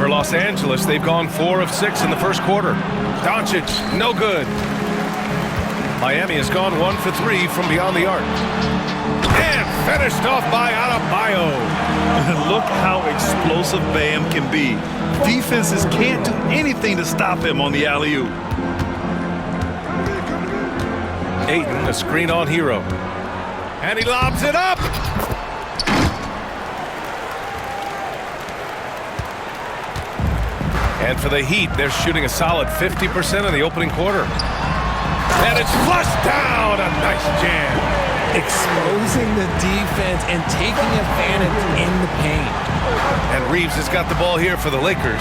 For Los Angeles, they've gone 4 of 6 in the first quarter. Doncic, no good. Miami has gone 1 for 3 from beyond the arc. And finished off by Adebayo. Look how explosive Bam can be. Defenses can't do anything to stop him on the alley-oop. Ayton, a screen on Hero. And he lobs it up. And for the Heat, they're shooting a solid 50% in the opening quarter. And it's flushed down. A nice jam. Exposing the defense and taking advantage in the paint. And Reeves has got the ball here for the Lakers.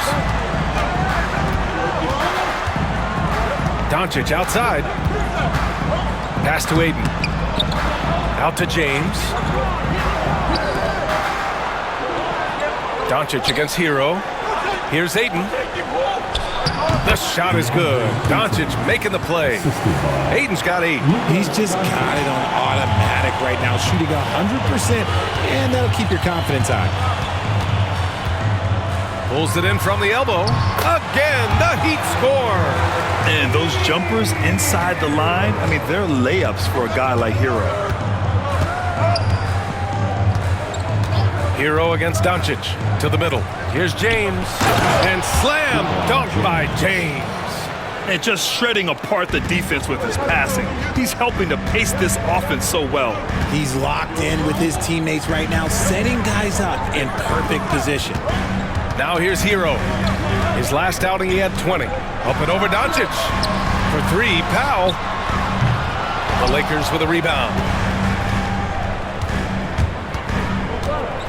Doncic outside. Pass to Ayton. Out to James. Doncic against Hero. Here's Ayton. The shot is good. Doncic making the play. Ayton's got 8. He's just got it on automatic right now, shooting 100%, and that'll keep your confidence high. Pulls it in from the elbow. Again, the Heat score. And those jumpers inside the line, I mean, they're layups for a guy like Hero. Hero against Doncic. To the middle. Here's James. And slam dunk by James. And just shredding apart the defense with his passing. He's helping to pace this offense so well. He's locked in with his teammates right now, setting guys up in perfect position. Now here's Hero. His last outing he had 20. Up and over Doncic. For 3, Powell. The Lakers with a rebound.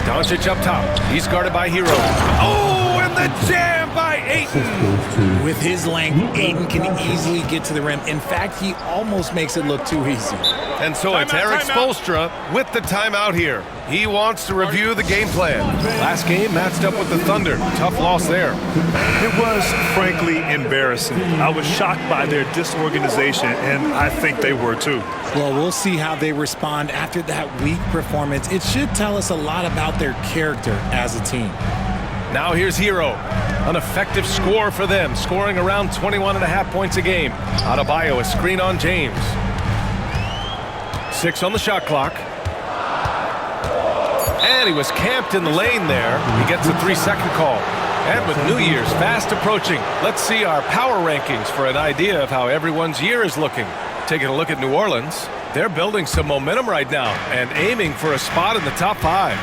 Doncic up top. He's guarded by Hero. Oh, and the jam by Ayton. With his length, Ayton can easily get to the rim. In fact, he almost makes it look too easy. And so it's Eric Spoelstra with the timeout here. He wants to review the game plan. Last game matched up with the Thunder. Tough loss there. It was, frankly, embarrassing. I was shocked by their disorganization, and I think they were too. Well, we'll see how they respond after that weak performance. It should tell us a lot about their character as a team. Now here's Hero. An effective score for them, scoring around 21.5 points a game. Adebayo, a screen on James. 6 on the shot clock. And he was camped in the lane there. He gets a 3-second call. And with New Year's fast approaching, let's see our power rankings for an idea of how everyone's year is looking. Taking a look at New Orleans, they're building some momentum right now and aiming for a spot in the top 5.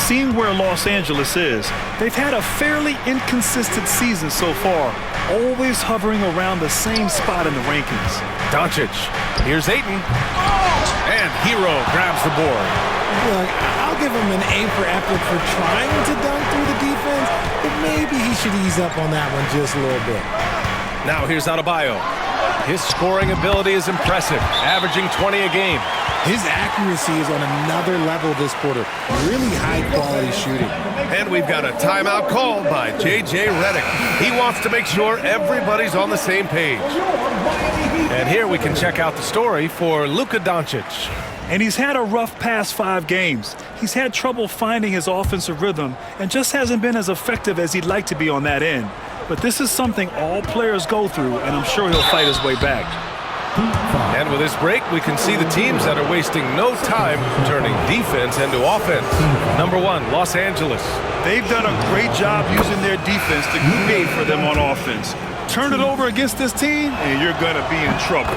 Seeing where Los Angeles is, they've had a fairly inconsistent season so far, always hovering around the same spot in the rankings. Doncic, here's Ayton, and Hero grabs the board. Look, I'll give him an A for effort for trying to dunk through the defense, but maybe he should ease up on that one just a little bit. Now here's Adebayo. His scoring ability is impressive, averaging 20 a game. His accuracy is on another level this quarter. Really high-quality shooting. And we've got a timeout called by J.J. Redick. He wants to make sure everybody's on the same page. And here we can check out the story for Luka Doncic. And he's had a rough past 5 games. He's had trouble finding his offensive rhythm and just hasn't been as effective as he'd like to be on that end. But this is something all players go through, and I'm sure he'll fight his way back. And with this break, we can see the teams that are wasting no time turning defense into offense. Number 1, Los Angeles. They've done a great job using their defense to create for them on offense. Turn it over against this team, and you're going to be in trouble.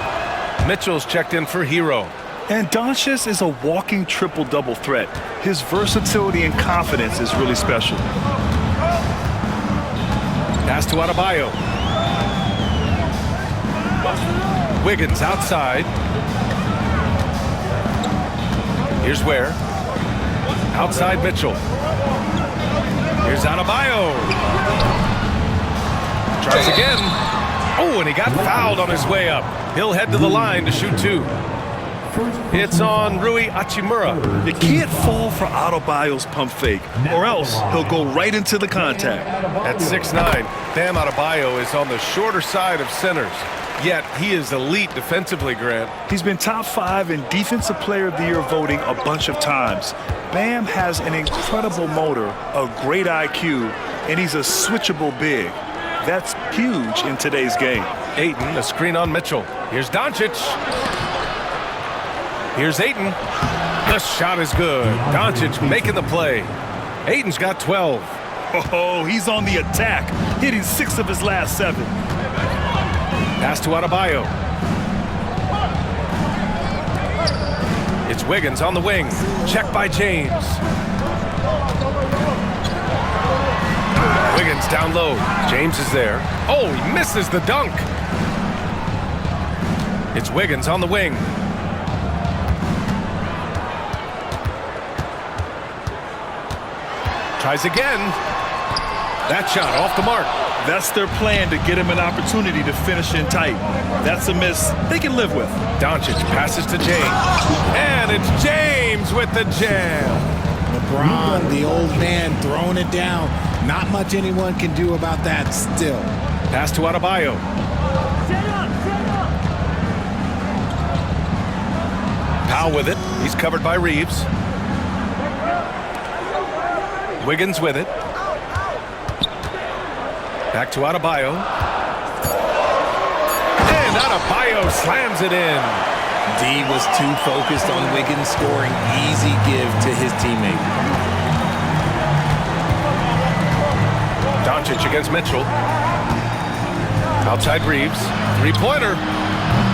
Mitchell's checked in for Hero. And Doncic is a walking triple-double threat. His versatility and confidence is really special. Pass to Adebayo. Wiggins outside. Here's Ware. Outside Mitchell. Here's Adebayo. Tries again. Oh, and he got fouled on his way up. He'll head to the line to shoot 2. It's on Rui Hachimura. You can't fall for Adebayo's pump fake, or else he'll go right into the contact. At 6'9", Bam Adebayo is on the shorter side of centers. Yet he is elite defensively, Grant. He's been top 5 in Defensive Player of the Year voting a bunch of times. Bam has an incredible motor, a great IQ, and he's a switchable big. That's huge in today's game. Ayton, a screen on Mitchell. Here's Doncic. Here's Ayton. The shot is good. Doncic making the play. Ayton's got 12. Oh, he's on the attack, hitting 6 of his last 7. Pass to Adebayo. It's Wiggins on the wing. Check by James. Wiggins down low. James is there. Oh, he misses the dunk. It's Wiggins on the wing. Tries again. That shot off the mark. That's their plan, to get him an opportunity to finish in tight. That's a miss they can live with. Doncic passes to James. And it's James with the jam. LeBron, the old man, throwing it down. Not much anyone can do about that still. Pass to Adebayo. Powell with it. He's covered by Reeves. Wiggins with it. Back to Adebayo. And Adebayo slams it in. D was too focused on Wiggins scoring. Easy give to his teammate. Doncic against Mitchell. Outside Reeves. Three-pointer.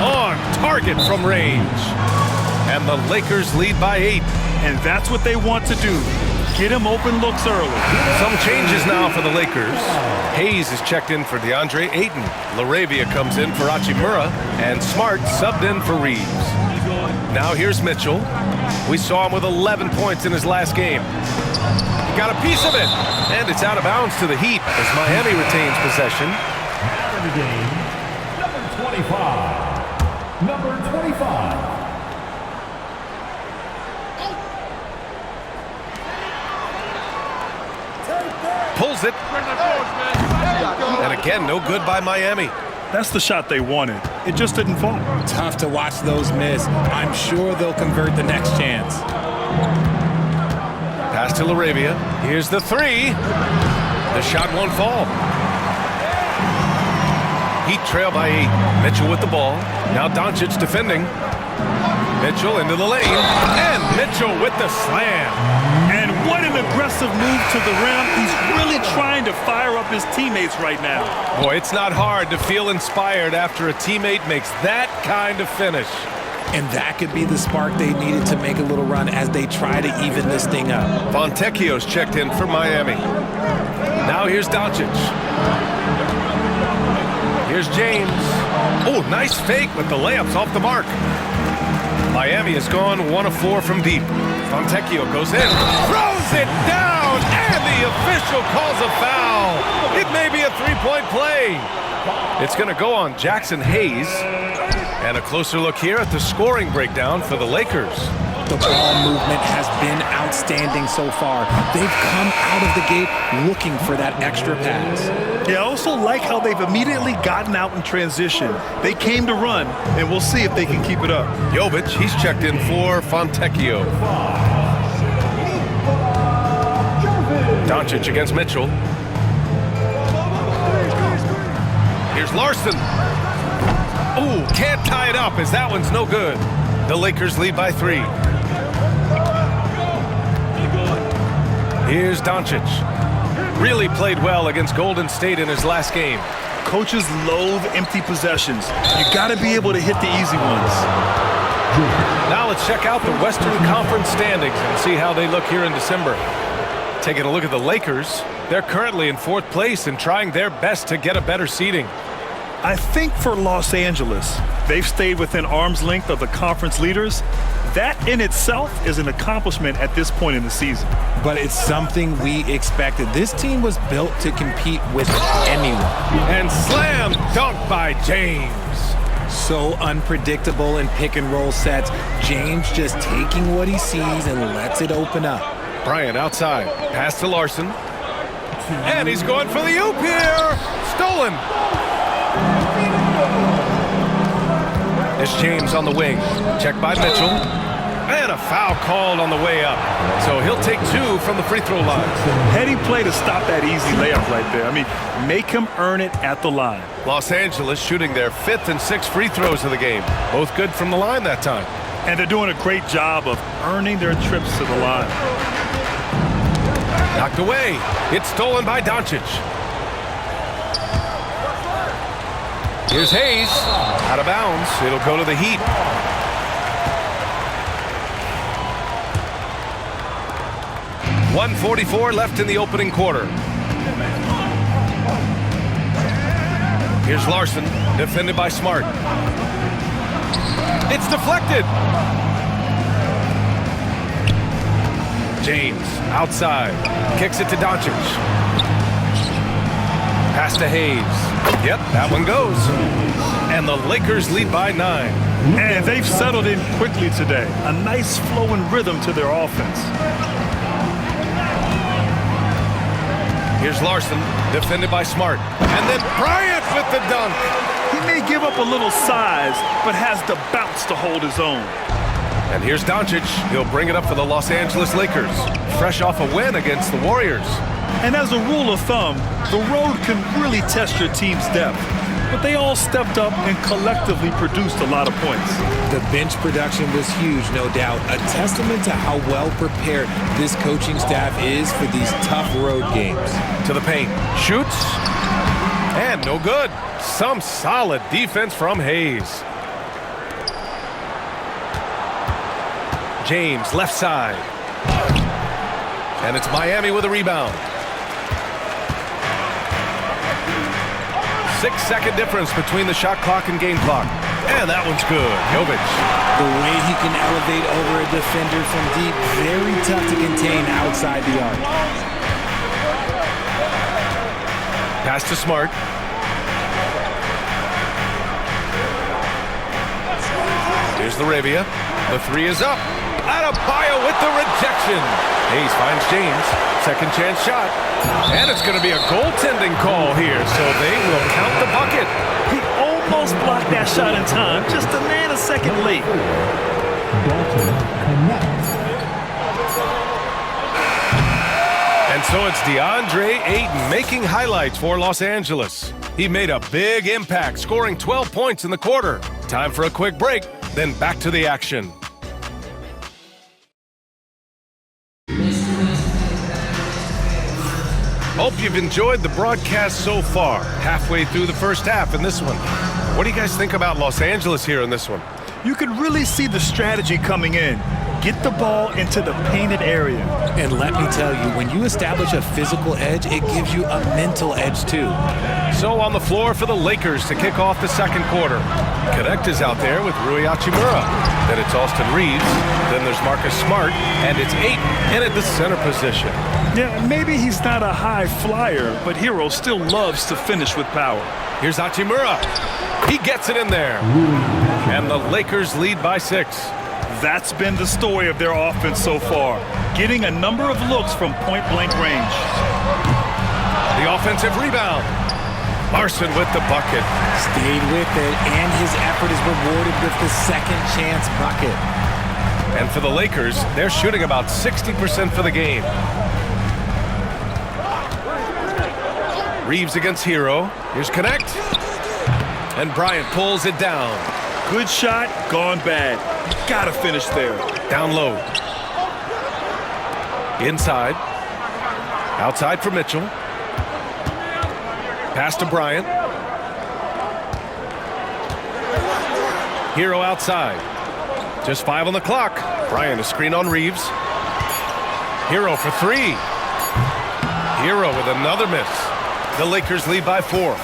On target from range. And the Lakers lead by 8. And that's what they want to do. Get him open looks early. Some changes now for the Lakers. Hayes is checked in for DeAndre Ayton. LaRavia comes in for Hachimura. And Smart subbed in for Reeves. Now here's Mitchell. We saw him with 11 points in his last game. He got a piece of it. And it's out of bounds to the Heat as Miami retains possession. Out of the game, number 25. Number 25. Pulls it. And again, no good by Miami. That's the shot they wanted. It just didn't fall. Tough to watch those miss. I'm sure they'll convert the next chance. Pass to LaRavia. Here's the 3. The shot won't fall. Heat trail by 8. Mitchell with the ball. Now Doncic defending. Mitchell into the lane. And Mitchell with the slam. And what an aggressive move to the rim. He's really trying to fire up his teammates right now. Boy, it's not hard to feel inspired after a teammate makes that kind of finish. And that could be the spark they needed to make a little run as they try to even this thing up. Fontecchio's checked in for Miami. Now here's Doncic. Here's James. Oh, nice fake with the layups off the mark. Miami has gone 1 of 4 from deep. Fontecchio goes in, throws it down, and the official calls a foul. It may be a 3-point play. It's going to go on Jackson Hayes. And a closer look here at the scoring breakdown for the Lakers. The ball movement has been outstanding so far. They've come out of the gate looking for that extra pass. Yeah, I also like how they've immediately gotten out in transition. They came to run, and we'll see if they can keep it up. Jovic, he's checked in for Fontecchio. Doncic against Mitchell. Here's Larson. Oh, can't tie it up as that one's no good. The Lakers lead by 3. Here's Doncic. Really played well against Golden State in his last game. Coaches loathe empty possessions. You got to be able to hit the easy ones. Now let's check out the Western Conference standings and see how they look here in December. Taking a look at the Lakers, they're currently in 4th place and trying their best to get a better seeding. I think for Los Angeles, they've stayed within arm's length of the conference leaders. That in itself is an accomplishment at this point in the season. But it's something we expected. This team was built to compete with anyone. And slam dunk by James. So unpredictable in pick and roll sets. James just taking what he sees and lets it open up. Bryant outside. Pass to Larson. And he's going for the oop here. Stolen. It's James on the wing. Checked by Mitchell. And a foul called on the way up. So he'll take 2 from the free throw line. Heady play to stop that easy layup right there. I mean, make him earn it at the line. Los Angeles shooting their 5th and 6th free throws of the game. Both good from the line that time. And they're doing a great job of earning their trips to the line. Knocked away. It's stolen by Doncic. Here's Hayes. Out of bounds. It'll go to the Heat. .144 left in the opening quarter. Here's Larson, defended by Smart. It's deflected. James, outside. Kicks it to Doncic. Pass to Hayes. Yep, that one goes. And the Lakers lead by 9. And they've settled in quickly today. A nice flowing rhythm to their offense. Here's Larson, defended by Smart. And then Bryant with the dunk. He may give up a little size, but has the bounce to hold his own. And here's Doncic. He'll bring it up for the Los Angeles Lakers. Fresh off a win against the Warriors. And as a rule of thumb, the road can really test your team's depth. But they all stepped up and collectively produced a lot of points. The bench production was huge, no doubt. A testament to how well prepared this coaching staff is for these tough road games. To the paint. Shoots. And no good. Some solid defense from Hayes. James, left side. And it's Miami with a rebound. 6-second difference between the shot clock and game clock. And that one's good. Jovic. The way he can elevate over a defender from deep, very tough to contain outside the arc. Pass to Smart. Here's Laravia. The 3 is up. Adebayo with the rejection. Hayes finds James. Second chance shot. And it's going to be a goaltending call here, so they will count the bucket. He almost blocked that shot in time, just a nanosecond late. And so it's DeAndre Ayton making highlights for Los Angeles. He made a big impact, scoring 12 points in the quarter. Time for a quick break, then back to the action. Hope you've enjoyed the broadcast so far. Halfway through the first half in this one. What do you guys think about Los Angeles here in this one? You could really see the strategy coming in. Get the ball into the painted area. And let me tell you, when you establish a physical edge, it gives you a mental edge too. So on the floor for the Lakers to kick off the second quarter. Connect is out there with Rui Hachimura. Then it's Austin Reeves. Then there's Marcus Smart. And it's Ayton in at the center position. Yeah, maybe he's not a high flyer, but Hero still loves to finish with power. Here's Hachimura. He gets it in there. And the Lakers lead by 6. That's been the story of their offense so far, getting a number of looks from point-blank range. The offensive rebound. Larson with the bucket. Stayed with it, and his effort is rewarded with the second chance bucket. And for the Lakers, they're shooting about 60% for the game. Reeves against Hero. Here's Connect. And Bryant pulls it down. Good shot, gone bad. Gotta finish there. Down low. Inside. Outside for Mitchell. Pass to Bryant. Hero outside. Just 5 on the clock. Bryant a screen on Reeves. Hero for 3. Hero with another miss. The Lakers lead by 4.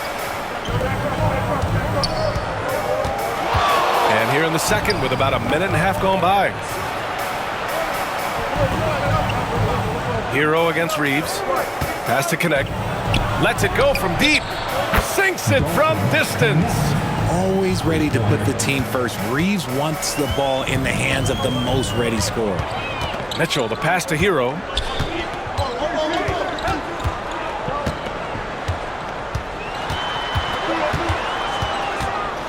And here in the second with about a minute and a half gone by. Hero against Reeves. Pass to Connect. Lets it go from deep. Sinks it from distance. Always ready to put the team first. Reeves wants the ball in the hands of the most ready scorer. Mitchell, the pass to Hero.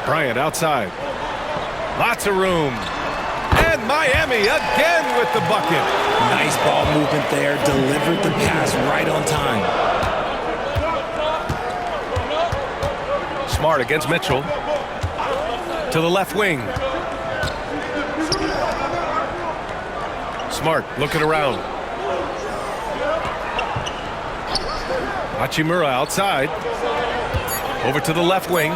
Bryant outside. Lots of room. And Miami again with the bucket. Nice ball movement there. Delivered the pass right on time. Smart against Mitchell. To the left wing. Smart looking around. Hachimura outside. Over to the left wing.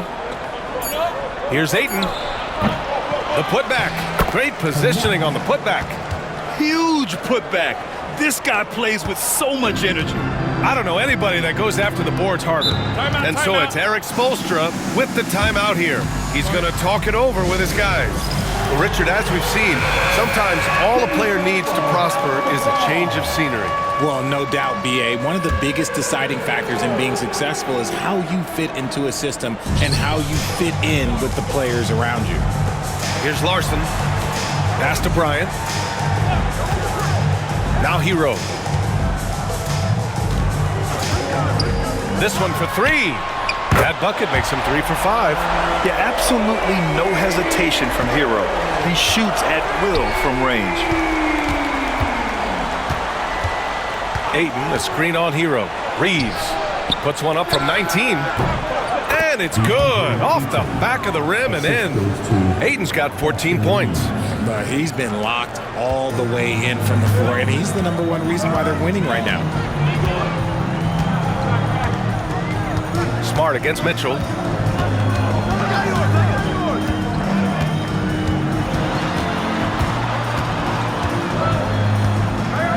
Here's Ayton. The putback. Great positioning on the putback. Huge putback. This guy plays with so much energy. I don't know anybody that goes after the boards harder. And so it's Eric Spoelstra with the timeout here. He's going to talk it over with his guys. Well, Richard, as we've seen, sometimes all a player needs to prosper is a change of scenery. Well, no doubt, B.A. One of the biggest deciding factors in being successful is how you fit into a system and how you fit in with the players around you. Here's Larson. Pass to Bryant. Now Hero. This one for three. That bucket makes him 3 for 5. Yeah, absolutely no hesitation from Hero. He shoots at will from range. Ayton, a screen on Hero. Reeves puts one up from 19. And it's good. Off the back of the rim and in. Ayton's got 14 points. But he's been locked all the way in from the floor, and he's the #1 reason why they're winning right now. Smart against Mitchell.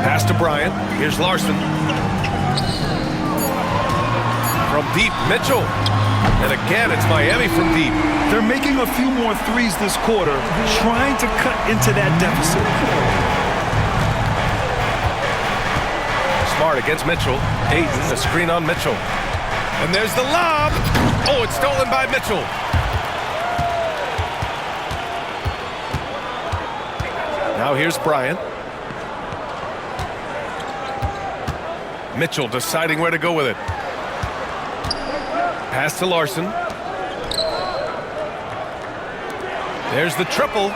Pass to Bryant. Here's Larson. From deep, Mitchell. And again, it's Miami from deep. They're making a few more threes this quarter, trying to cut into that deficit. Smart against Mitchell. Ayton, a screen on Mitchell. And there's the lob. Oh, it's stolen by Mitchell. Now here's Bryant. Mitchell deciding where to go with it. Pass to Larson. There's the triple.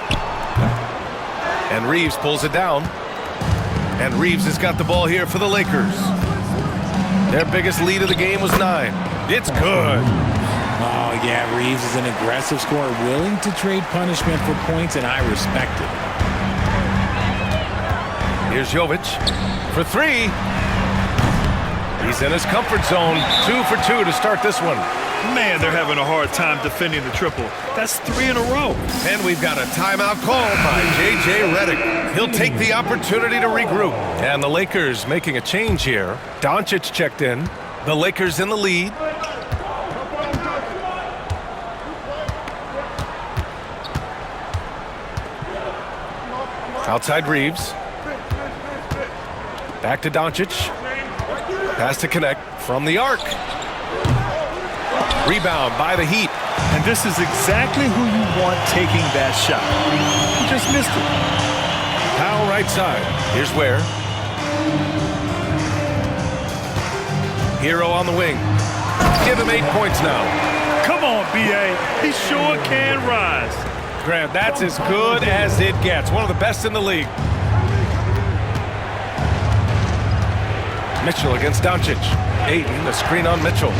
And Reeves pulls it down. And Reeves has got the ball here for the Lakers. Their biggest lead of the game was 9. It's good. Oh, yeah, Reeves is an aggressive scorer, willing to trade punishment for points, and I respect it. Here's Jovic for 3. He's in his comfort zone. 2 for 2 to start this one. Man, they're having a hard time defending the triple. That's 3 in a row. And we've got a timeout called by J.J. Redick. He'll take the opportunity to regroup. And the Lakers making a change here. Doncic checked in. The Lakers in the lead. Outside Reeves. Back to Doncic. Pass to connect from the arc. Rebound by the Heat. And this is exactly who you want taking that shot. He just missed it. Powell right side. Here's Ware. Hero on the wing. Give him 8 points now. Come on, B.A. He sure can rise. Grant, that's as good as it gets. One of the best in the league. Mitchell against Doncic. Ayton, a screen on Mitchell.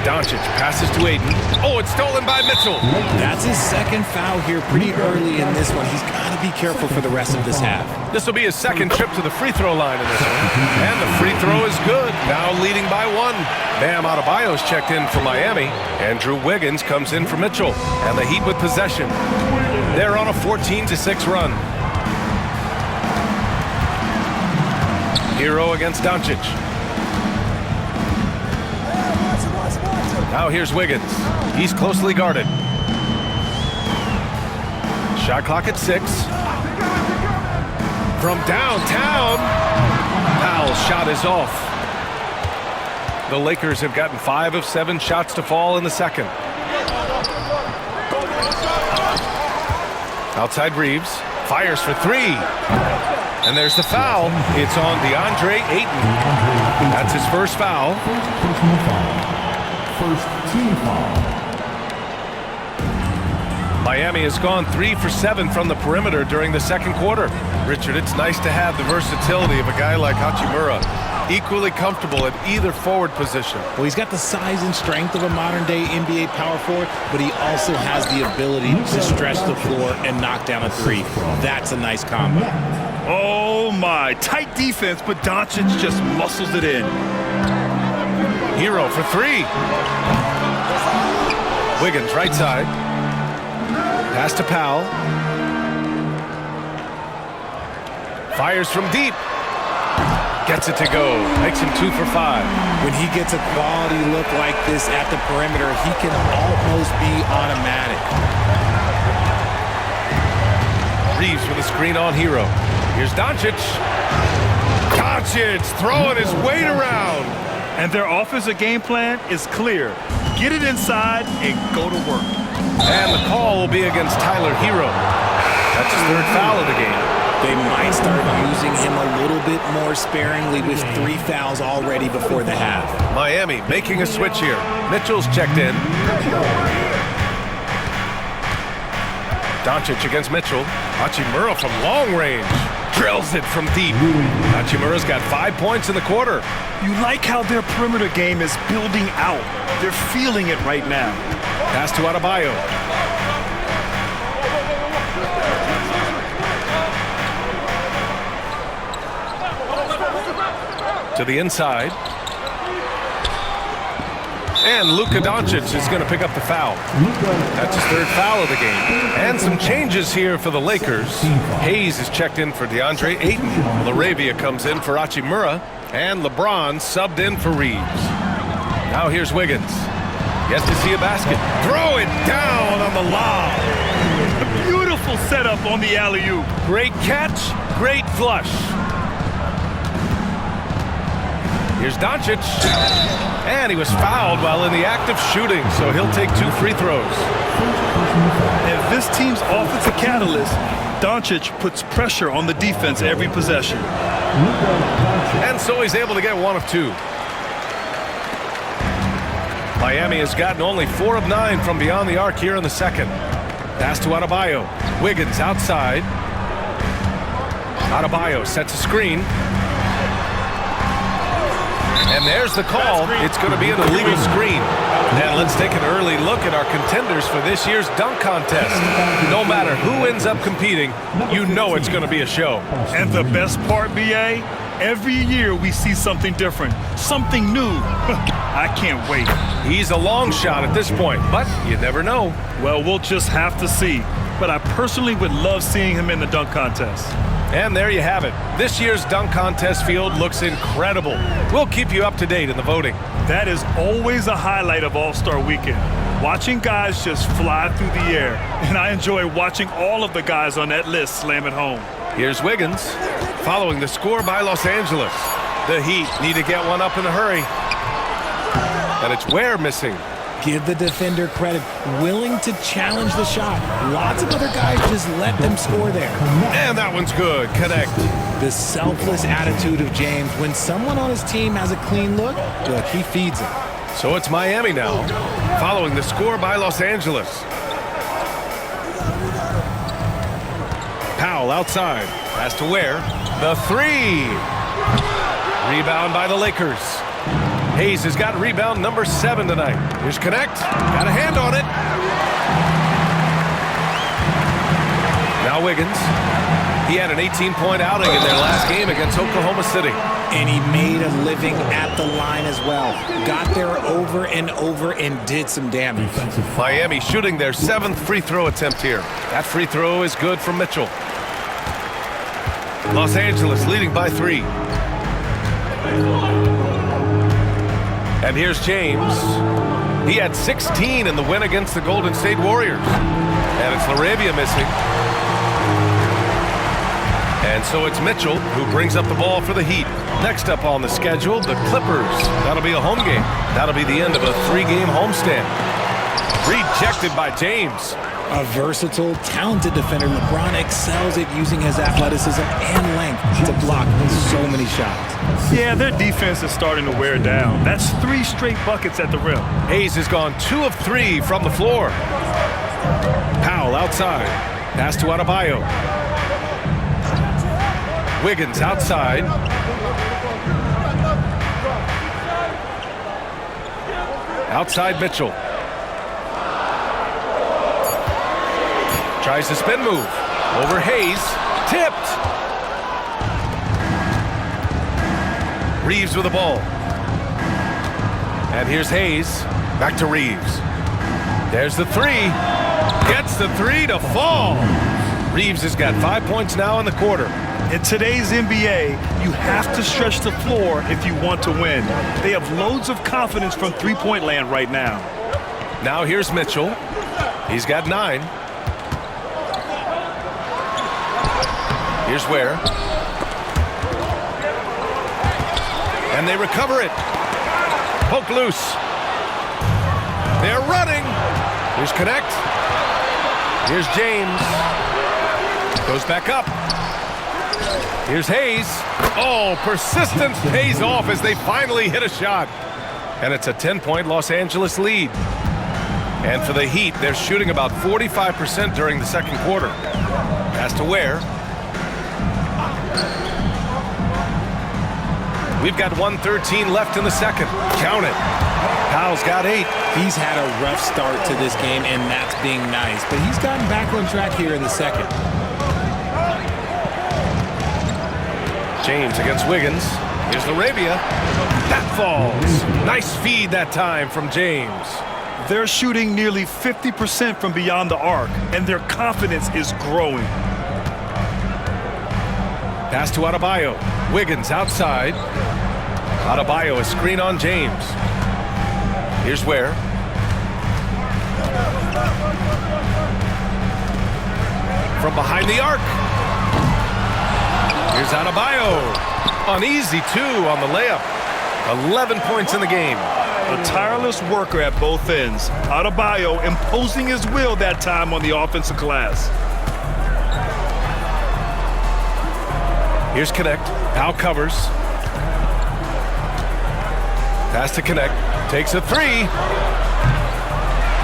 Doncic passes to Ayton. Oh, it's stolen by Mitchell. That's his second foul here pretty early in this one. He's got to be careful for the rest of this half. This will be his second trip to the free throw line in this one. And the free throw is good. Now leading by 1. Bam Adebayo's checked in for Miami. Andrew Wiggins comes in for Mitchell. And the Heat with possession. They're on a 14-6 run. Hero against Doncic. Now here's Wiggins. He's closely guarded. Shot clock at 6. From downtown. Powell's shot is off. The Lakers have gotten 5 of 7 shots to fall in the second. Outside Reeves. Fires for 3. And there's the foul. It's on DeAndre Ayton. That's his first foul. First team foul. Miami has gone 3 for 7 from the perimeter during the second quarter. Richard, it's nice to have the versatility of a guy like Hachimura, equally comfortable at either forward position. Well, he's got the size and strength of a modern-day NBA power forward, but he also has the ability to stretch the floor and knock down a three. That's a nice combo. Oh, my. Tight defense, but Doncic just muscles it in. Hero for three. Wiggins, right side. Pass to Powell. Fires from deep. Gets it to go. Makes him 2 for 5. When he gets a quality look like this at the perimeter, he can almost be automatic. Reeves with a screen on Hero. Here's Doncic. Doncic throwing his weight around. And their offensive game plan is clear. Get it inside and go to work. And the call will be against Tyler Hero. That's his third foul of the game. They might start using him a little bit more sparingly with 3 fouls already before the half. Miami making a switch here. Mitchell's checked in. Doncic against Mitchell. Hachimura from long range. Drills it from deep. Hachimura's got 5 points in the quarter. You like how their perimeter game is building out. They're feeling it right now. Pass to Adebayo. To the inside. And Luka Magic is going to pick up the foul. That's his third foul of the game. And some changes here for the Lakers. Hayes is checked in for DeAndre Ayton. LaRavia comes in for Hachimura. And LeBron subbed in for Reeves. Now here's Wiggins. Gets to see a basket. Throw it down on the lob. A beautiful setup on the alley-oop. Great catch, great flush. Here's Doncic. And he was fouled while in the act of shooting, so he'll take 2 free throws. And this team's offensive catalyst, Doncic puts pressure on the defense every possession. And so he's able to get 1 of 2. Miami has gotten only 4 of 9 from beyond the arc here in the second. Pass to Adebayo. Wiggins outside. Adebayo sets a screen. And there's the call. It's going to be an illegal screen. And let's take an early look at our contenders for this year's dunk contest. No matter who ends up competing, you know it's going to be a show. And the best part, B.A., every year we see something different, something new. I can't wait. He's a long shot at this point, but you never know. Well, we'll just have to see. But I personally would love seeing him in the dunk contest. And there you have it. This year's dunk contest field looks incredible. We'll keep you up to date in the voting. That is always a highlight of All-Star Weekend. Watching guys just fly through the air. And I enjoy watching all of the guys on that list slam it home. Here's Wiggins, following the score by Los Angeles. The Heat need to get one up in a hurry. And it's Ware missing. Give the defender credit, willing to challenge the shot. Lots of other guys just let them score there. And that one's good. Connect. The selfless attitude of James. When someone on his team has a clean look, he feeds it. So it's Miami now, following the score by Los Angeles. Powell outside. Pass to Ware. The 3. Rebound by the Lakers. Hayes has got rebound number 7 tonight. Here's Connect. Got a hand on it. Now Wiggins. He had an 18-point outing in their last game against Oklahoma City. And he made a living at the line as well. Got there over and over and did some damage. Miami shooting their 7th free throw attempt here. That free throw is good from Mitchell. Los Angeles leading by 3. And here's James. He had 16 in the win against the Golden State Warriors. And it's LaRavia missing. And so it's Mitchell who brings up the ball for the Heat. Next up on the schedule, the Clippers. That'll be a home game. That'll be the end of a 3-game homestand. Rejected by James. A versatile, talented defender, LeBron excels at using his athleticism and length to block so many shots. Yeah, their defense is starting to wear down. That's 3 straight buckets at the rim. Hayes has gone 2 of 3 from the floor. Powell outside. Pass to Adebayo. Wiggins outside. Outside Mitchell. Tries to spin move. Over Hayes. Tipped. Reeves with the ball. And here's Hayes. Back to Reeves. There's the three. Gets the three to fall. Reeves has got 5 points now in the quarter. In today's NBA, you have to stretch the floor if you want to win. They have loads of confidence from three-point land right now. Now here's Mitchell. He's got 9. Here's Ware. And they recover it. Poke loose. They're running. Here's Connect. Here's James. Goes back up. Here's Hayes. Oh, persistence pays off as they finally hit a shot. And it's a 10-point Los Angeles lead. And for the Heat, they're shooting about 45% during the second quarter. Pass to Ware. We've got 1:13 left in the second. Count it. Powell's got 8. He's had a rough start to this game, and that's being nice. But he's gotten back on track here in the second. James against Wiggins. Here's Arabia. That falls. Nice feed that time from James. They're shooting nearly 50% from beyond the arc, and their confidence is growing. Pass to Adebayo. Wiggins outside. Adebayo, a screen on James. Here's Ware. From behind the arc. Here's Adebayo. An easy 2 on the layup. 11 points in the game. A tireless worker at both ends. Adebayo imposing his will that time on the offensive glass. Here's Connect. Powell covers. Pass to Connect. Takes a 3.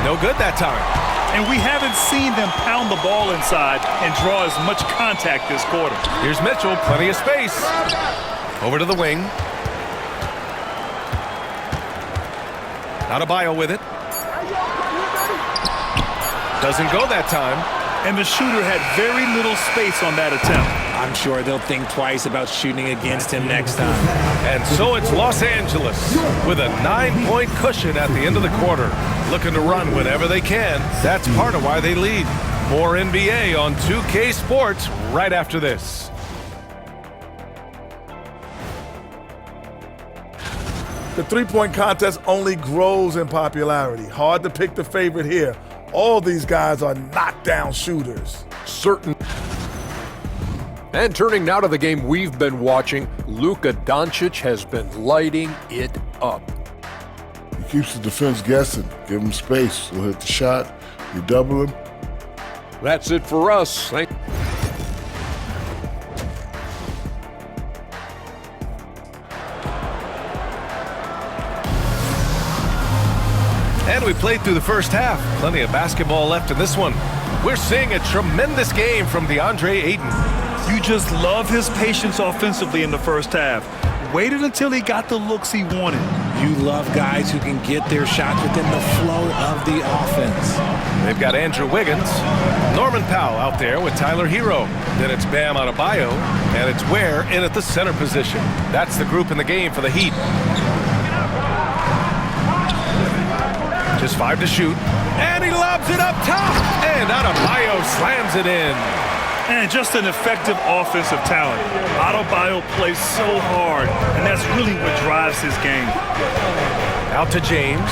No good that time. And we haven't seen them pound the ball inside and draw as much contact this quarter. Here's Mitchell. Plenty of space. Over to the wing. Adebayo with it. Doesn't go that time. And the shooter had very little space on that attempt. I'm sure they'll think twice about shooting against him next time. And so it's Los Angeles with a 9-point cushion at the end of the quarter. Looking to run whenever they can. That's part of why they lead. More NBA on 2K Sports right after this. The three-point contest only grows in popularity. Hard to pick the favorite here. All these guys are knockdown shooters. Certain. And turning now to the game we've been watching, Luka Doncic has been lighting it up. He keeps the defense guessing. Give him space. He'll hit the shot. You double him. That's it for us. And we played through the first half. Plenty of basketball left in this one. We're seeing a tremendous game from DeAndre Ayton. You just love his patience offensively in the first half. Waited until he got the looks he wanted. You love guys who can get their shots within the flow of the offense. They've got Andrew Wiggins, Norman Powell out there with Tyler Hero. Then it's Bam Adebayo, and it's Ware in at the center position. That's the group in the game for the Heat. Just 5 to shoot, and he lobs it up top, and Adebayo slams it in. And just an effective offensive talent. Adebayo plays so hard, and that's really what drives his game. Out to James.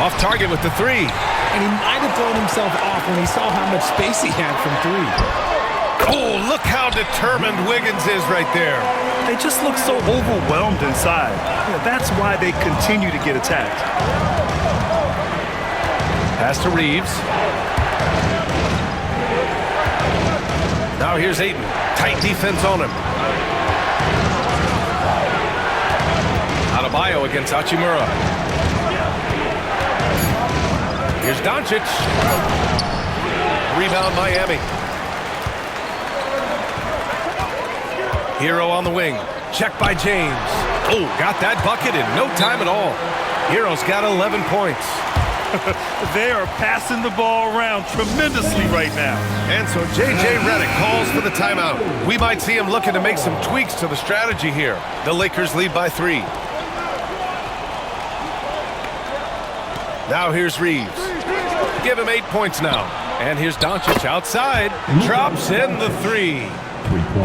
Off target with the 3. And he might have thrown himself off when he saw how much space he had from 3. Oh, look how determined Wiggins is right there. They just look so overwhelmed inside. That's why they continue to get attacked. Pass to Reeves. Now here's Ayton. Tight defense on him. Adebayo against Hachimura. Here's Doncic. Rebound Miami. Hero on the wing. Check by James. Oh, got that bucket in no time at all. Hero's got 11 points. They are passing the ball around tremendously right now. And so J.J. Redick calls for the timeout. We might see him looking to make some tweaks to the strategy here. The Lakers lead by 3. Now here's Reeves. Give him 8 points now. And here's Doncic outside. Drops in the 3.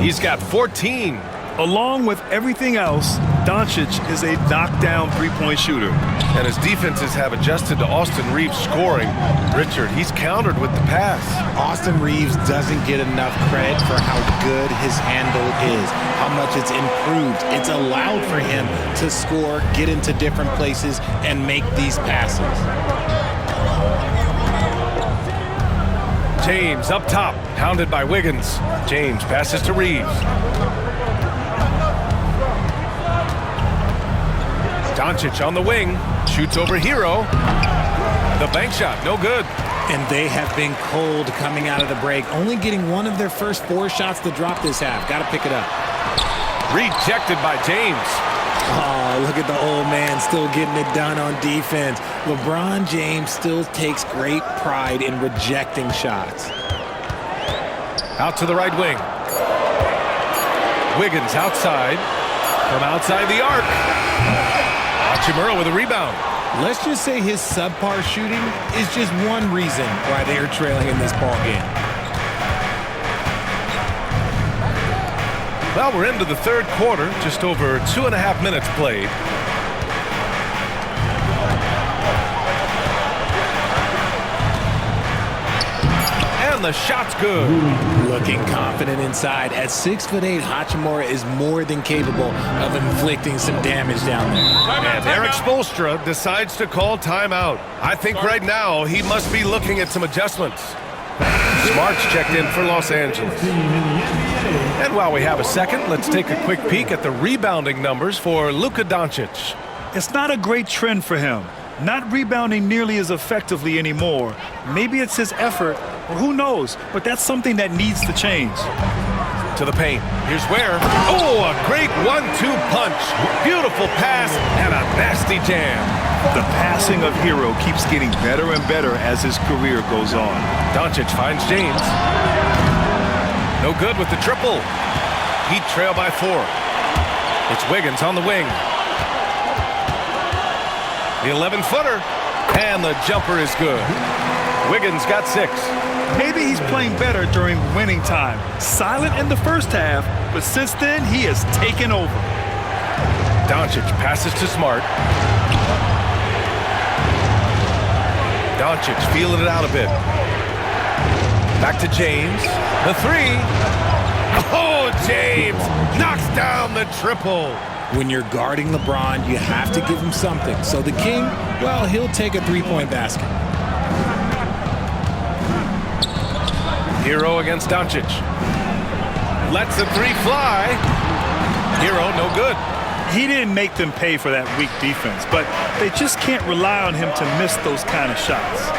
He's got 14. Along with everything else, Doncic is a knockdown three-point shooter. And his defenses have adjusted to Austin Reeves scoring. Richard, he's countered with the pass. Austin Reeves doesn't get enough credit for how good his handle is, how much it's improved. It's allowed for him to score, get into different places, and make these passes. James up top, hounded by Wiggins. James passes to Reeves. Doncic on the wing, shoots over Hero. The bank shot, no good. And they have been cold coming out of the break, only getting one of their first 4 shots to drop this half. Got to pick it up. Rejected by James. Oh, look at the old man still getting it done on defense. LeBron James still takes great pride in rejecting shots. Out to the right wing. Wiggins outside. From outside the arc. Hachimura with a rebound. Let's just say his subpar shooting is just one reason why they are trailing in this ball game. Well, we're into the third quarter, just over 2.5 minutes played. And the shot's good. Looking confident inside. At 6'8", Hachimura is more than capable of inflicting some damage down there. And Eric Spoelstra decides to call timeout. I think right now he must be looking at some adjustments. Smart's checked in for Los Angeles. And while we have a second, let's take a quick peek at the rebounding numbers for Luka Doncic. It's not a great trend for him. Not rebounding nearly as effectively anymore. Maybe it's his effort, or who knows, but that's something that needs to change. To the paint. Here's where. Oh, a great 1-2 punch. Beautiful pass and a nasty jam. The passing of Hero keeps getting better and better as his career goes on. Doncic finds James. No good with the triple. Heat trail by 4. It's Wiggins on the wing. The 11-footer. And the jumper is good. Wiggins got 6. Maybe he's playing better during winning time. Silent in the first half, but since then he has taken over. Doncic passes to Smart. Doncic feeling it out a bit. Back to James. The 3. Oh, James knocks down the triple. When you're guarding LeBron, you have to give him something. So the King, well, he'll take a 3-point basket. Hero against Doncic. Lets the 3 fly. Hero, no good. He didn't make them pay for that weak defense, but they just can't rely on him to miss those kind of shots.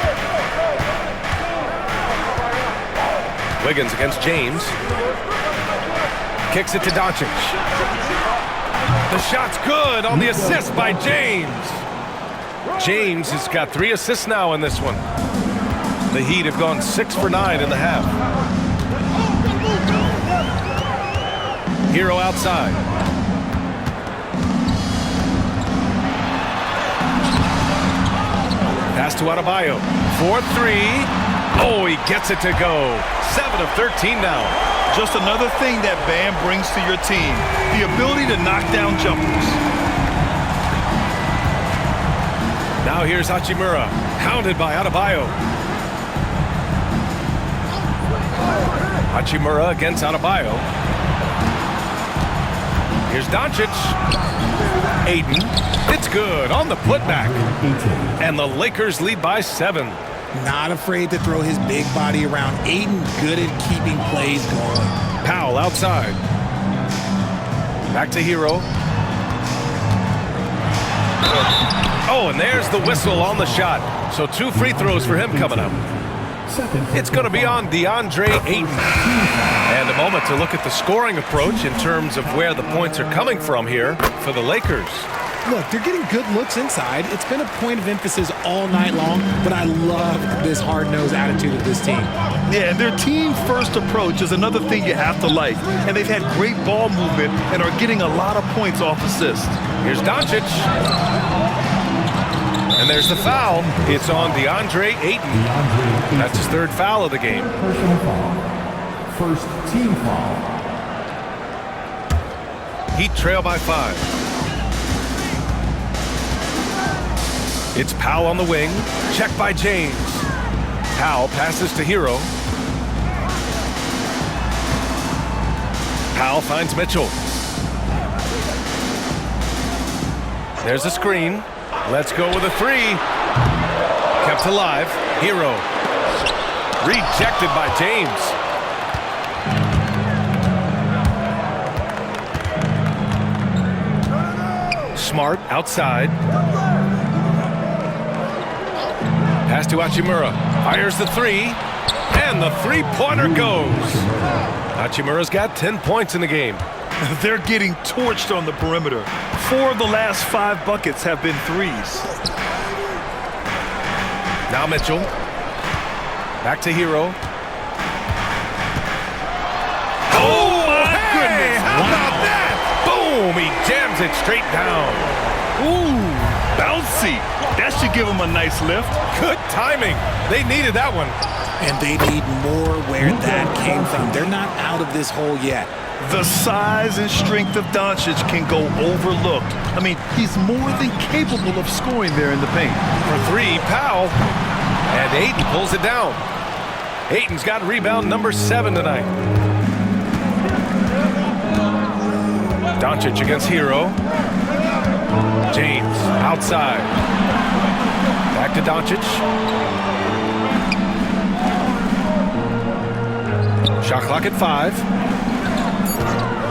Wiggins against James. Kicks it to Doncic. The shot's good on the assist by James. James has got 3 assists now in this one. The Heat have gone 6 for 9 in the half. Hero outside. Pass to Adebayo. 4-3. Oh, he gets it to go. 7 of 13 now. Just another thing that Bam brings to your team, the ability to knock down jumpers. Now here's Hachimura, hounded by Adebayo. Hachimura against Adebayo. Here's Doncic. Aiden. It's good on the putback. And the Lakers lead by 7. Not afraid to throw his big body around. Aiden good at keeping plays going. Powell outside. Back to Hero. Oh, and there's the whistle on the shot. So 2 free throws for him coming up. It's going to be on DeAndre Ayton. And a moment to look at the scoring approach in terms of where the points are coming from here for the Lakers. Look, they're getting good looks inside. It's been a point of emphasis all night long, but I love this hard-nosed attitude of this team. Yeah, and their team-first approach is another thing you have to like. And they've had great ball movement and are getting a lot of points off assists. Here's Doncic. And there's the foul. It's on DeAndre Ayton. That's his 3rd foul of the game. Personal foul. First team foul. Heat trail by 5. It's Powell on the wing. Check by James. Powell passes to Hero. Powell finds Mitchell. There's a screen. Let's go with a 3. Kept alive. Hero. Rejected by James. Smart outside. Pass to Hachimura. Fires the 3. And the 3-pointer goes. Hachimura's got 10 points in the game. They're getting torched on the perimeter. 4 of the last 5 buckets have been threes. Now Mitchell. Back to Hero. Oh, my goodness. How about that? Boom. He jams it straight down. Ooh, bouncy. That should give him a nice lift. Good timing. They needed that one. And they need more where that came from. They're not out of this hole yet. The size and strength of Doncic can go overlooked. I mean, he's more than capable of scoring there in the paint. For 3, Powell. And Ayton pulls it down. Ayton's got rebound number 7 tonight. Doncic against Hero. James outside. Back to Doncic. Shot clock at 5.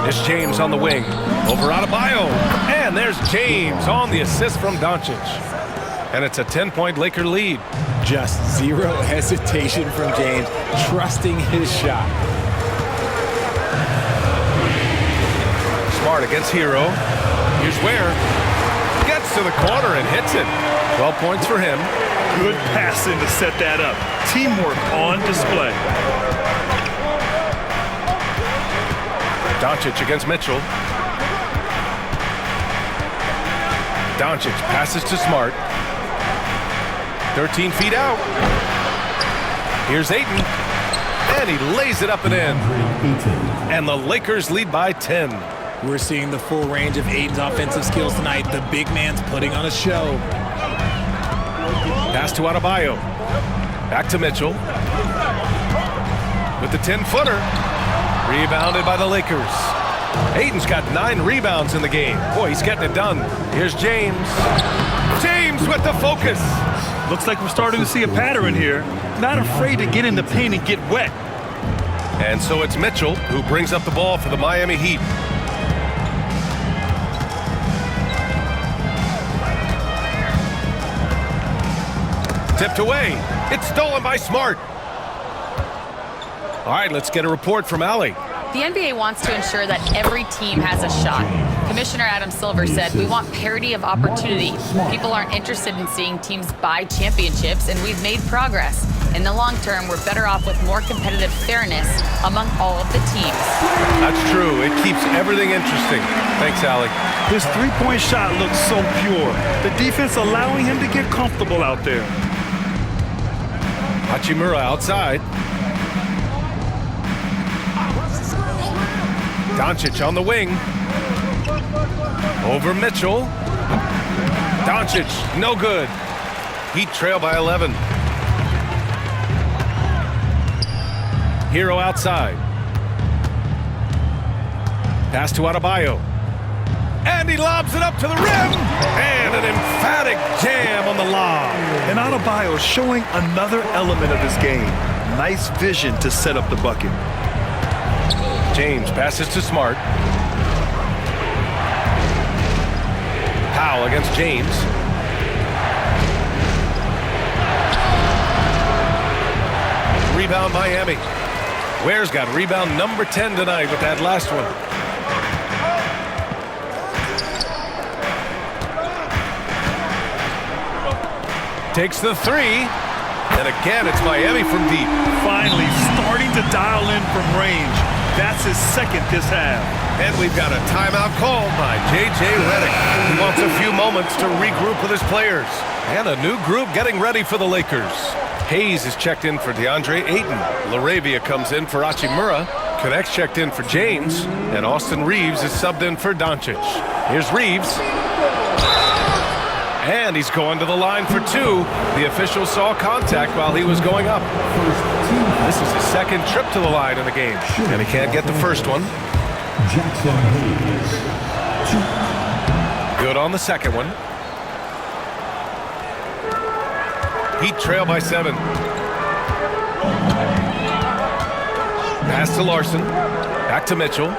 There's James on the wing. Over Adebayo. And there's James on the assist from Doncic. And it's a 10-point Laker lead. Just zero hesitation from James, trusting his shot. Smart against Hero. Here's Ware. Gets to the corner and hits it. 12 points for him. Good passing to set that up. Teamwork on display. Doncic against Mitchell. Doncic passes to Smart. 13 feet out. Here's Ayton. And he lays it up and in. And the Lakers lead by 10. We're seeing the full range of Ayton's offensive skills tonight. The big man's putting on a show. Pass to Adebayo. Back to Mitchell. With the 10-footer. Rebounded by the Lakers. Ayton's got 9 rebounds in the game. Boy, he's getting it done. Here's James. James with the focus. Looks like we're starting to see a pattern here. Not afraid to get in the paint and get wet. And so it's Mitchell who brings up the ball for the Miami Heat. Tipped away. It's stolen by Smart. All right, let's get a report from Allie. The NBA wants to ensure that every team has a shot. Commissioner Adam Silver said, "We want parity of opportunity. People aren't interested in seeing teams buy championships, and we've made progress. In the long term, we're better off with more competitive fairness among all of the teams." That's true. It keeps everything interesting. Thanks, Allie. His three-point shot looks so pure. The defense allowing him to get comfortable out there. Hachimura outside. Doncic on the wing. Over Mitchell. Doncic, no good. Heat trail by 11. Hero outside. Pass to Adebayo. And he lobs it up to the rim. And an emphatic jam on the lob. And Adebayo showing another element of his game. Nice vision to set up the bucket. James passes to Smart. Powell against James. rebound Miami. Ware's got rebound number 10 tonight with that last one. Takes the three. And again, it's Miami from deep. Finally starting to dial in from range. That's his second this half. And we've got a timeout called by J.J. Redick. He wants a few moments to regroup with his players. And a new group getting ready for the Lakers. Hayes is checked in for DeAndre Ayton. LaRavia comes in for Hachimura. Connect's checked in for James. And Austin Reeves is subbed in for Doncic. Here's Reeves. And he's going to the line for two. The official saw contact while he was going up. This is his second trip to the line in the game. And he can't get the first one. Good on the second one. Heat trail by 7. Pass to Larson. Back to Mitchell.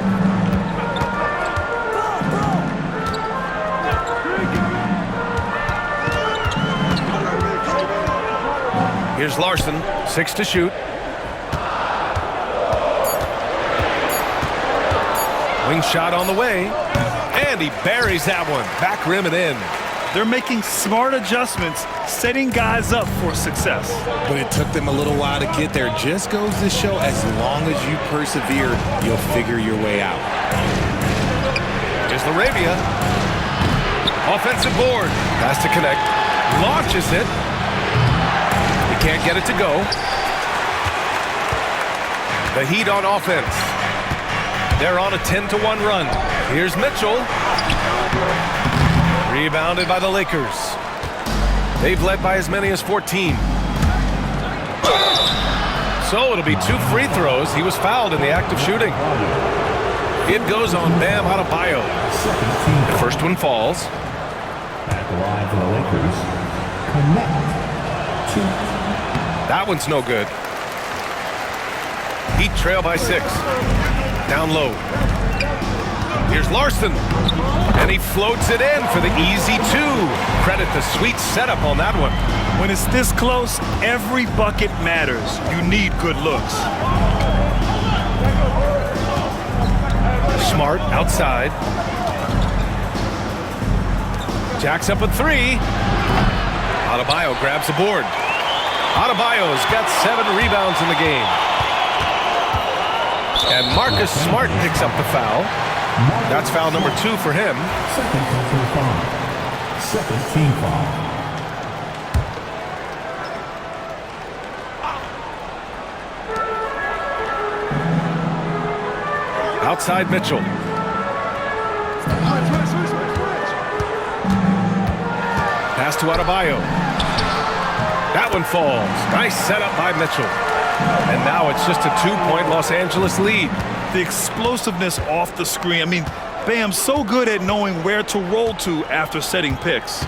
Here's Larson, 6 to shoot. Wing shot on the way. And he buries that one. Back rim and in. They're making smart adjustments, setting guys up for success. But it took them a little while to get there. Just goes to show as long as you persevere, you'll figure your way out. Here's LaRavia. Offensive board. Has to connect. Launches it. He can't get it to go. The Heat on offense. They're on a 10-1 run. Here's Mitchell. Rebounded by the Lakers. They've led by as many as 14. So it'll be 2 free throws. He was fouled in the act of shooting. It goes on Bam Adebayo. The first one falls. At the line for the Lakers, Connect. That one's no good. Heat trail by 6. Down low. Here's Larson. And he floats it in for the easy 2. Credit the sweet setup on that one. When it's this close, every bucket matters. You need good looks. Smart outside. Jacks up a 3. Adebayo grabs the board. Adebayo's got 7 rebounds in the game. And Marcus Smart picks up the foul. That's foul number 2 for him. Second team foul. Outside Mitchell. Pass to Adebayo. That one falls. Nice setup by Mitchell. And now it's just a 2-point Los Angeles lead. The explosiveness off the screen. I mean, Bam's so good at knowing where to roll to after setting picks.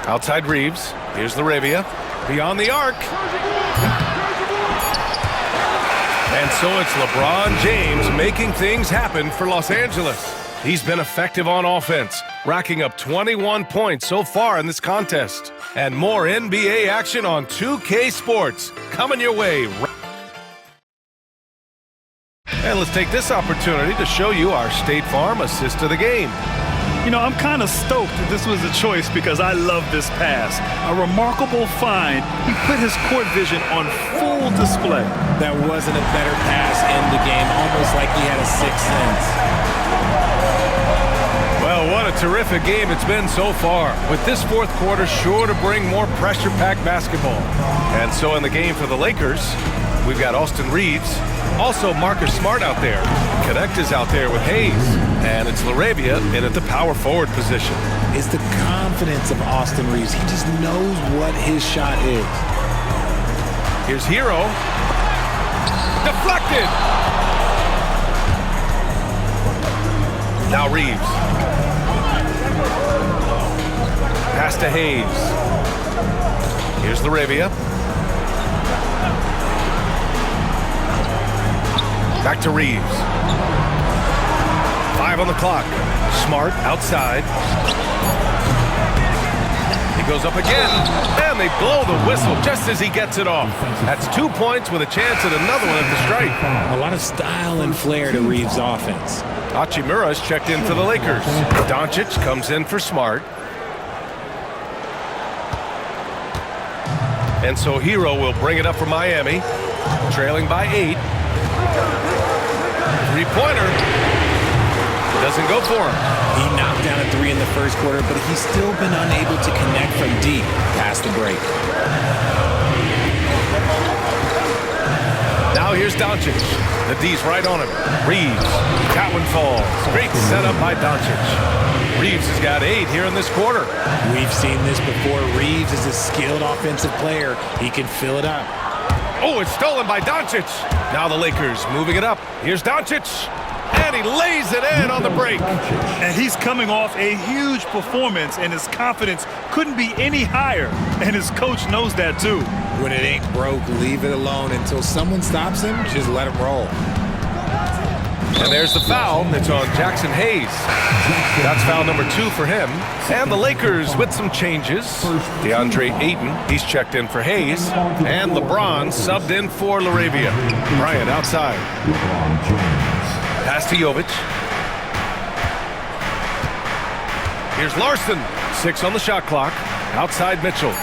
Outside Reeves. Here's LaRavia. Beyond the arc. And so it's LeBron James making things happen for Los Angeles. He's been effective on offense, racking up 21 points so far in this contest. And more NBA action on 2K Sports coming your way. And let's take this opportunity to show you our State Farm assist of the game. You know, I'm kind of stoked that this was a choice because I love this pass. A remarkable find. He put his court vision on full display. That wasn't a better pass in the game, almost like he had a sixth sense. Well, what a terrific game it's been so far, with this fourth quarter sure to bring more pressure-packed basketball. And so in the game for the Lakers, we've got Austin Reeves, also Marcus Smart out there. Connect is out there with Hayes, and it's LaRavia in at the power forward position. It's the confidence of Austin Reeves. He just knows what his shot is. Here's Hero. Deflected! Now Reeves. Pass to Hayes. Here's LaRavia. Back to Reeves. 5 on the clock. Smart outside. He goes up again, and they blow the whistle just as he gets it off. That's 2 points with a chance at another one at the stripe. A lot of style and flair to Reeves' offense. Hachimura's checked in for the Lakers. Doncic comes in for Smart. And so Hero will bring it up for Miami, trailing by 8. Three-pointer. Doesn't go for him. He knocked down a 3 in the first quarter, but he's still been unable to connect from deep past the break. Now here's Doncic. The D's right on him. Reeves. That one falls. Great setup by Doncic. Reeves has got 8 here in this quarter. We've seen this before. Reeves is a skilled offensive player. He can fill it up. Oh, it's stolen by Doncic. Now the Lakers moving it up. Here's Doncic. And he lays it in on the break. And he's coming off a huge performance, and his confidence couldn't be any higher. And his coach knows that too. When it ain't broke, leave it alone until someone stops him. Just let him roll. And there's the foul. It's on Jackson Hayes. That's foul number 2 for him. And the Lakers with some changes. DeAndre Ayton, he's checked in for Hayes. And LeBron subbed in for LaRavia. Bryant outside. Pass to Jovic. Here's Larson. 6 on the shot clock. Outside Mitchell.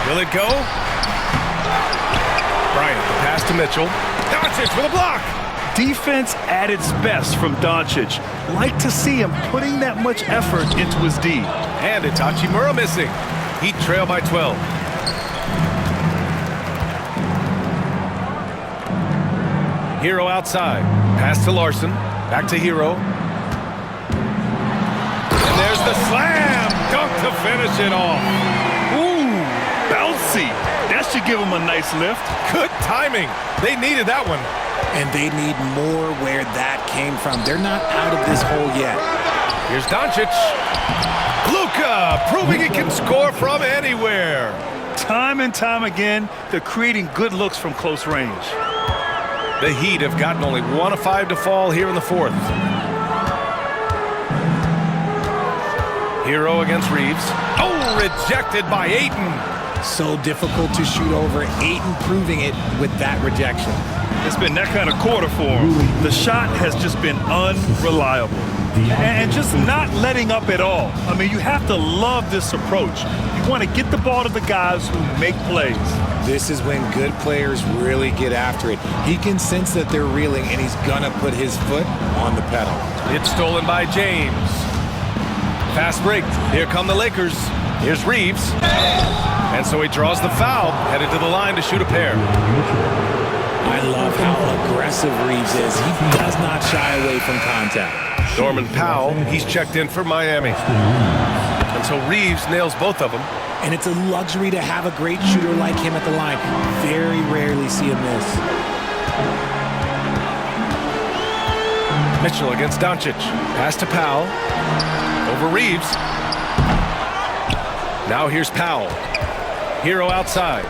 Will it go? Bryant, the pass to Mitchell. Doncic with a block. Defense at its best from Doncic. Like to see him putting that much effort into his D. And it's Hachimura missing. Heat trail by 12. Hero outside. Pass to Larson. Back to Hero. And there's the slam. Dunk to finish it off. Ooh, bouncy. That should give him a nice lift. Good timing. They needed that one. And they need more where that came from. They're not out of this hole yet. Here's Doncic. Luka proving he can score from anywhere. Time and time again, they're creating good looks from close range. The Heat have gotten only 1 of 5 to fall here in the 4th. Hero against Reeves. Oh, rejected by Ayton. So difficult to shoot over. Ayton proving it with that rejection. It's been that kind of quarter for him. The shot has just been unreliable. And just not letting up at all. I mean, you have to love this approach. You want to get the ball to the guys who make plays. This is when good players really get after it. He can sense that they're reeling, and he's gonna put his foot on the pedal. It's stolen by James. Fast break. Here come the Lakers. Here's Reeves. And so he draws the foul, headed to the line to shoot a pair. I love how aggressive Reeves is. He does not shy away from contact. Norman Powell, he's checked in for Miami. And so Reeves nails both of them. And it's a luxury to have a great shooter like him at the line. Very rarely see him miss. Mitchell against Doncic. Pass to Powell. Over Reeves. Now here's Powell. Hero outside.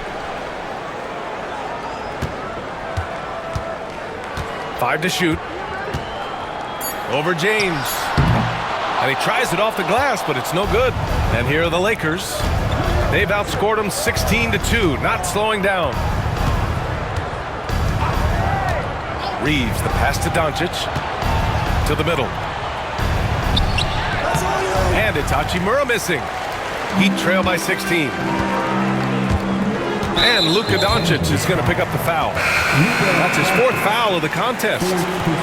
5 to shoot. Over James. And he tries it off the glass, but it's no good. And here are the Lakers. They've outscored them 16-2, not slowing down. Reeves, the pass to Doncic. To the middle. And it's Hachimura missing. Heat trail by 16. And Luka Doncic is going to pick up the foul. That's his 4th foul of the contest.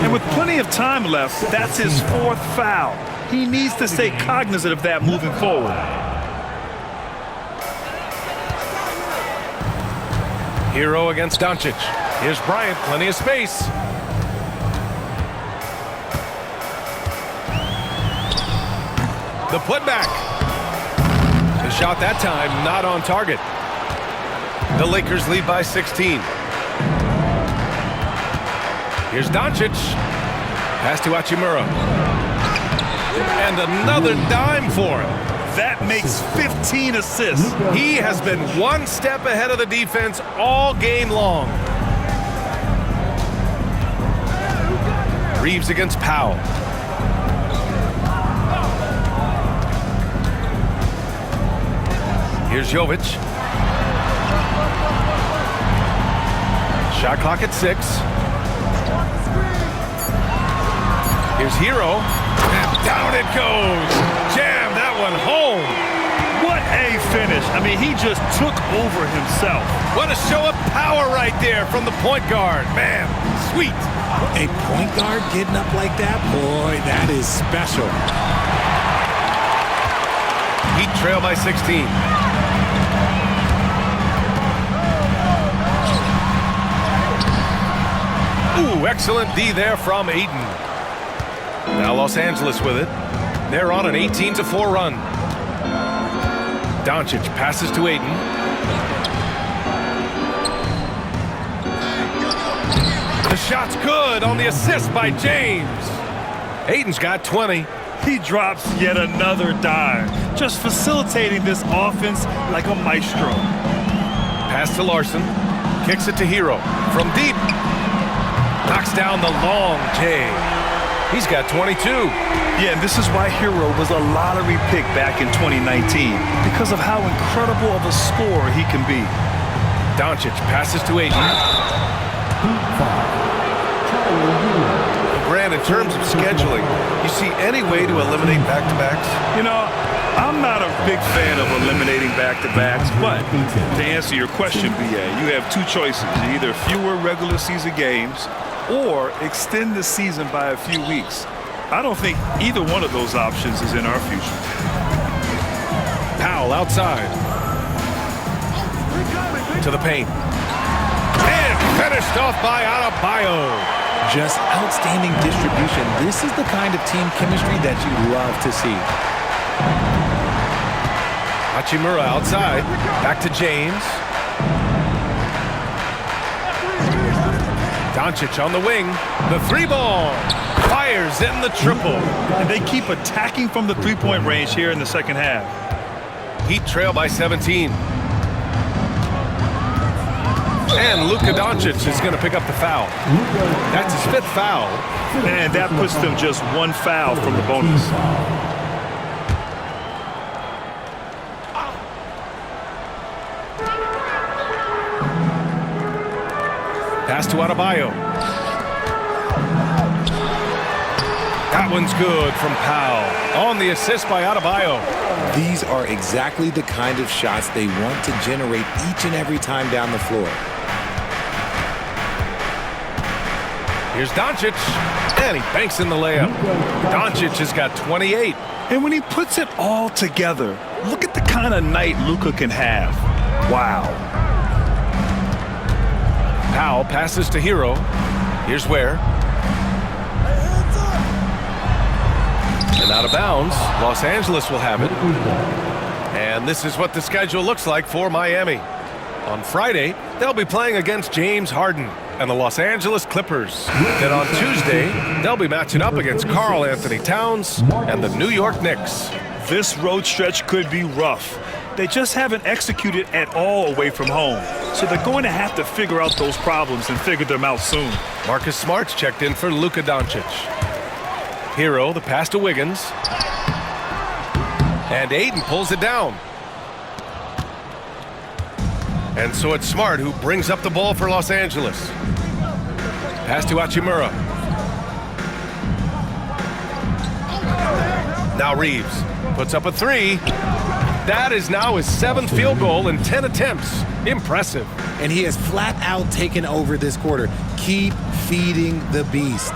And with plenty of time left, that's his 4th foul. He needs to stay cognizant of that moving forward. Hero against Doncic. Here's Bryant, plenty of space. The putback. The shot that time not on target. The Lakers lead by 16. Here's Doncic. Pass to Hachimura. And another dime for him. That makes 15 assists. He has been 1 step ahead of the defense all game long. Reeves against Powell. Here's Jovic. Shot clock at 6. Here's Hero. And down it goes. Jam that one home. What a finish. I mean, he just took over himself. What a show of power right there from the point guard. Man, sweet. A point guard getting up like that? Boy, that is special. Heat trail by 16. Ooh, excellent D there from Ayton. Now Los Angeles with it. They're on an 18-4 run. Doncic passes to Ayton. The shot's good on the assist by James. Ayton's got 20. He drops yet another dime, just facilitating this offense like a maestro. Pass to Larson. Kicks it to Hero. From deep. Knocks down the long J. He's got 22. Yeah, and this is why Hero was a lottery pick back in 2019, because of how incredible of a scorer he can be. Doncic passes to Ayton. Grant, in terms of scheduling, you see any way to eliminate back-to-backs? You know, I'm not a big fan of eliminating back-to-backs, but to answer your question, BA, you have two choices. Either fewer regular season games or extend the season by a few weeks. I don't think either one of those options is in our future. Powell outside. To the paint. And finished off by Adebayo. Just outstanding distribution. This is the kind of team chemistry that you love to see. Hachimura outside. Back to James. Doncic on the wing. The 3-ball. Fires in the triple. And they keep attacking from the three-point range here in the second half. Heat trail by 17. And Luka Doncic is going to pick up the foul. That's his 5th foul. And that puts them just one foul from the bonus. Pass to Adebayo. That one's good from Powell. On the assist by Adebayo. These are exactly the kind of shots they want to generate each and every time down the floor. Here's Doncic, and he banks in the layup. Doncic has got 28. And when he puts it all together, look at the kind of night Luka can have. Wow. Powell passes to Hero. Here's Ware. And out of bounds, Los Angeles will have it. And this is what the schedule looks like for Miami. On Friday, they'll be playing against James Harden and the Los Angeles Clippers. Then on Tuesday, they'll be matching up against Karl Anthony Towns and the New York Knicks. This road stretch could be rough. They just haven't executed at all away from home. So they're going to have to figure out those problems and figure them out soon. Marcus Smart's checked in for Luka Doncic. Hero, the pass to Wiggins. And Ayton pulls it down. And so it's Smart who brings up the ball for Los Angeles. Pass to Hachimura. Now Reeves puts up a 3. That is now his 7th field goal in 10 attempts. Impressive. And he has flat out taken over this quarter. Keep feeding the beast.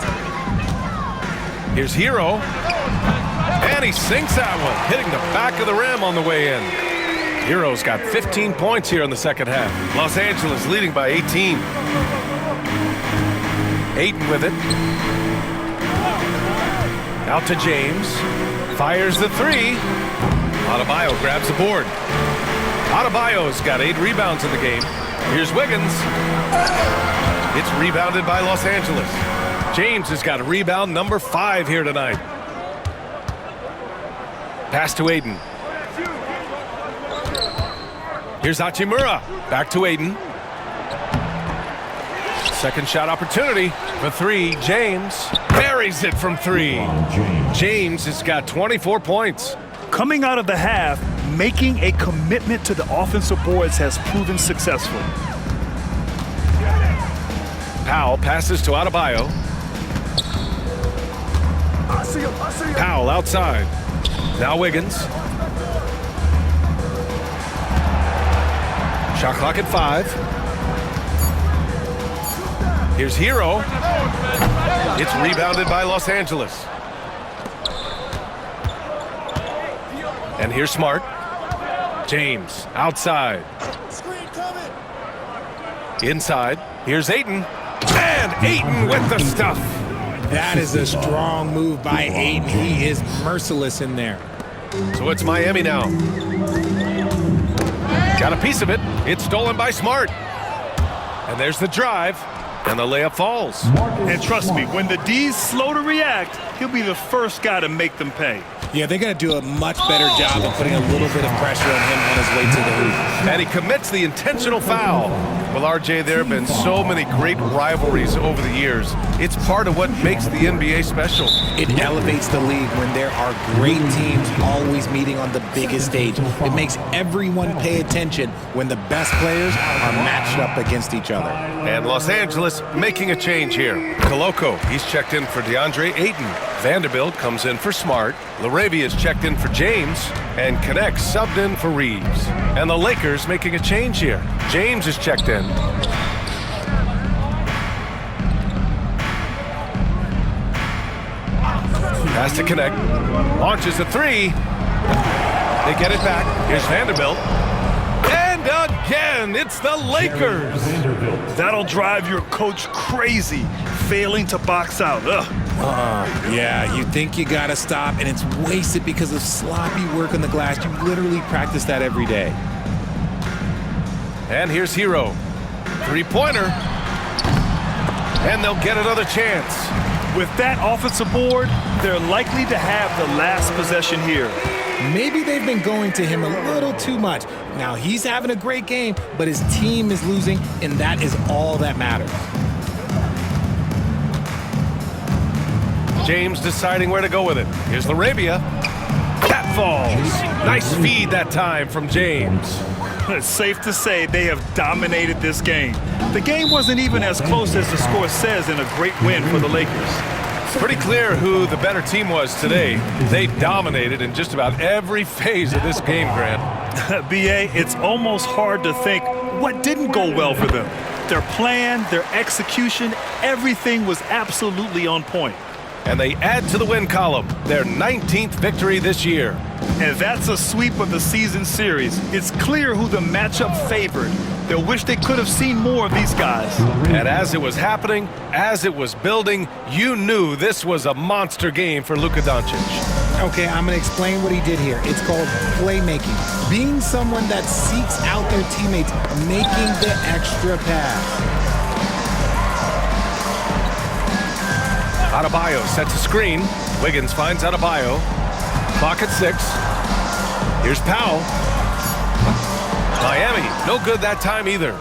Here's Hero. And he sinks that one, hitting the back of the rim on the way in. Hero's got 15 points here in the second half. Los Angeles leading by 18. Ayton with it. Out to James. Fires the 3. Adebayo grabs the board. Adebayo's got 8 rebounds in the game. Here's Wiggins. It's rebounded by Los Angeles. James has got rebound number 5 here tonight. Pass to Ayton. Here's Hachimura. Back to Ayton. Second shot opportunity for 3. James buries it from 3. James has got 24 points. Coming out of the half, Making a commitment to the offensive boards has proven successful. Powell passes to Adebayo. Powell outside. Now Wiggins. Shot clock at 5. Here's Hero. It's rebounded by Los Angeles. And here's Smart. James outside. Inside. Here's Ayton. And Ayton with the stuff. That is a strong move by Ayton. He is merciless in there. So it's Miami now. Got a piece of it. It's stolen by Smart. And there's the drive. And the layup falls. And trust me, when the D's slow to react, he'll be the first guy to make them pay. Yeah, they're going to do a much better job of putting a little bit of pressure on him on his way to the hoop. And he commits the intentional foul. Well, RJ, there have been so many great rivalries over the years. It's part of what makes the NBA special. It elevates the league when there are great teams always meeting on the biggest stage. It makes everyone pay attention when the best players are matched up against each other. And Los Angeles making a change here. Koloko, he's checked in for DeAndre Ayton. Vanderbilt comes in for Smart. Laravia is checked in for James. And Connect subbed in for Reeves. And the Lakers making a change here. James is checked in. Pass to Connect. Launches a 3. They get it back. Here's Vanderbilt. And again, it's the Lakers. That'll drive your coach crazy, failing to box out. Yeah, you think you got to stop, and it's wasted because of sloppy work on the glass. You literally practice that every day. And here's Hero. 3-pointer. And they'll get another chance. With that offensive board, they're likely to have the last possession here. Maybe they've been going to him a little too much. Now, he's having a great game, but his team is losing, and that is all that matters. James deciding where to go with it. Here's Laravia. That falls. Nice feed that time from James. It's safe to say they have dominated this game. The game wasn't even as close as the score says in a great win for the Lakers. Pretty clear who the better team was today. They dominated in just about every phase of this game, Grant. B.A., it's almost hard to think what didn't go well for them. Their plan, their execution, everything was absolutely on point. And they add to the win column, their 19th victory this year. And that's a sweep of the season series. It's clear who the matchup favored. They'll wish they could have seen more of these guys. And as it was happening, as it was building, you knew this was a monster game for Luka Doncic. Okay, I'm going to explain what he did here. It's called playmaking. Being someone that seeks out their teammates, making the extra pass. Adebayo sets a screen. Wiggins finds Adebayo. Clock at 6. Here's Powell. Miami, no good that time either.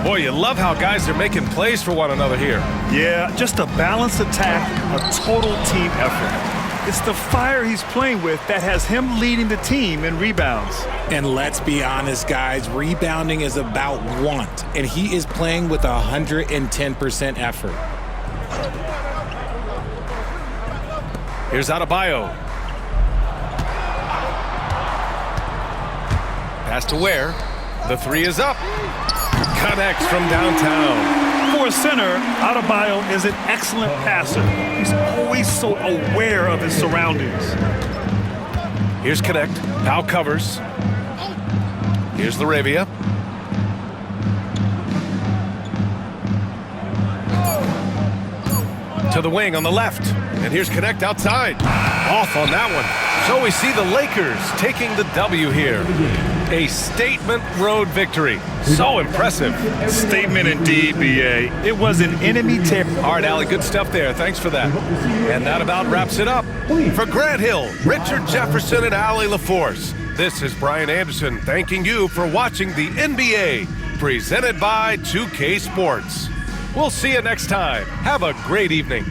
Boy, you love how guys are making plays for one another here. Yeah, just a balanced attack, a total team effort. It's the fire he's playing with that has him leading the team in rebounds. And let's be honest, guys, rebounding is about want, and he is playing with 110% effort. Here's Adebayo. Pass to Ware. The 3 is up. Connects from downtown. For a center, Adebayo is an excellent passer. He's always so aware of his surroundings. Here's Connect. Powell covers. Here's Laravia. To the wing on the left. And here's Connect outside. Off on that one. So we see the Lakers taking the W here. A statement road victory. So impressive. Statement indeed, B.A. It was an enemy tear. All right, Allie, good stuff there. Thanks for that. And that about wraps it up. For Grant Hill, Richard Jefferson, and Allie LaForce, this is Brian Anderson thanking you for watching the NBA, presented by 2K Sports. We'll see you next time. Have a great evening.